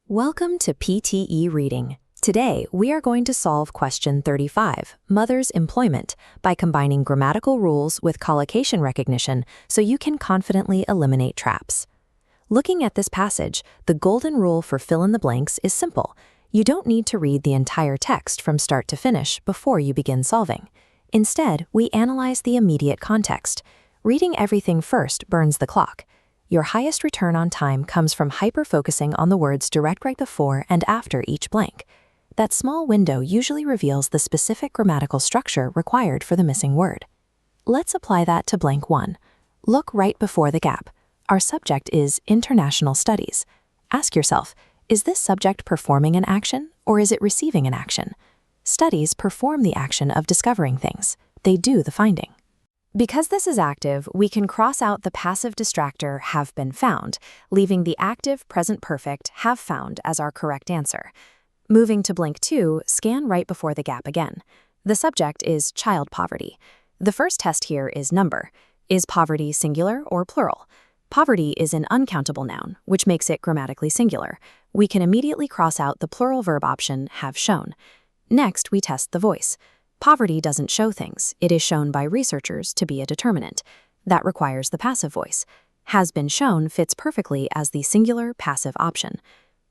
Welcome to PTE Reading. Today, we are going to solve question 35, Mother's Employment, by combining grammatical rules with collocation recognition so you can confidently eliminate traps. Looking at this passage, the golden rule for fill in the blanks is simple. You don't need to read the entire text from start to finish before you begin solving. Instead, we analyze the immediate context. Reading everything first burns the clock. Your highest return on time comes from hyper-focusing on the words direct right before and after each blank. That small window usually reveals the specific grammatical structure required for the missing word. Let's apply that to blank 1. Look right before the gap. Our subject is International Studies. Ask yourself, is this subject performing an action or is it receiving an action? Studies perform the action of discovering things. They do the finding. Because this is active, we can cross out the passive distractor have been found, leaving the active present perfect have found as our correct answer. Moving to blank 2, scan right before the gap again. The subject is child poverty. The first test here is number. Is poverty singular or plural? Poverty is an uncountable noun, which makes it grammatically singular. We can immediately cross out the plural verb option have shown. Next, we test the voice. Poverty doesn't show things. It is shown by researchers to be a determinant. That requires the passive voice. Has been shown fits perfectly as the singular passive option.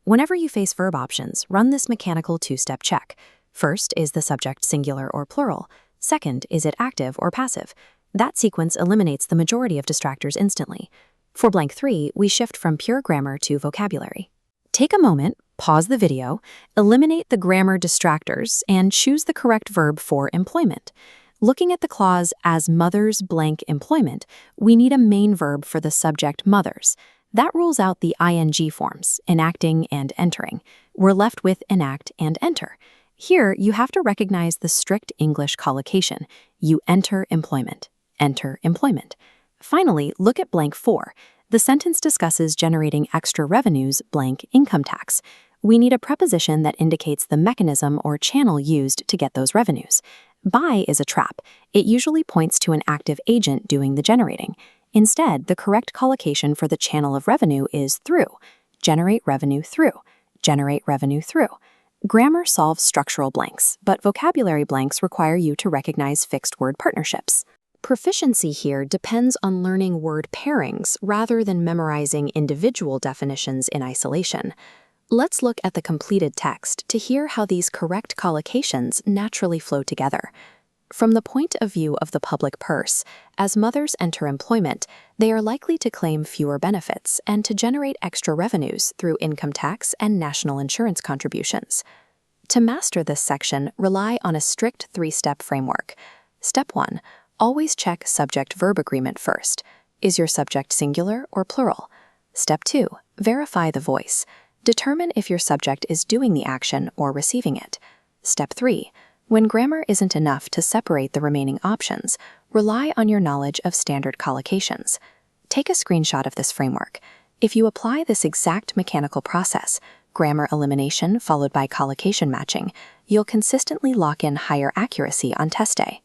Whenever you face verb options, run this mechanical two-step check. First, is the subject singular or plural? Second, is it active or passive? That sequence eliminates the majority of distractors instantly. For blank 3, we shift from pure grammar to vocabulary. Take a moment, pause the video, eliminate the grammar distractors, and choose the correct verb for employment. Looking at the clause as mother's blank employment, we need a main verb for the subject mothers. That rules out the ing forms, enacting and entering. We're left with enact and enter. Here, you have to recognize the strict English collocation. You enter employment. Enter employment. Finally, look at blank 4. The sentence discusses generating extra revenues blank income tax. We need a preposition that indicates the mechanism or channel used to get those revenues. By is a trap. It usually points to an active agent doing the generating. Instead, the correct collocation for the channel of revenue is through. Generate revenue through. Generate revenue through. Grammar solves structural blanks, but vocabulary blanks require you to recognize fixed word partnerships. Proficiency here depends on learning word pairings rather than memorizing individual definitions in isolation. Let's look at the completed text to hear how these correct collocations naturally flow together. From the point of view of the public purse, as mothers enter employment, they are likely to claim fewer benefits and to generate extra revenues through income tax and national insurance contributions. To master this section, rely on a strict 3-step framework. Step 1. Always check subject-verb agreement first. Is your subject singular or plural? Step 2. Verify the voice. Determine if your subject is doing the action or receiving it. Step 3. When grammar isn't enough to separate the remaining options, rely on your knowledge of standard collocations. Take a screenshot of this framework. If you apply this exact mechanical process, grammar elimination followed by collocation matching, you'll consistently lock in higher accuracy on test day.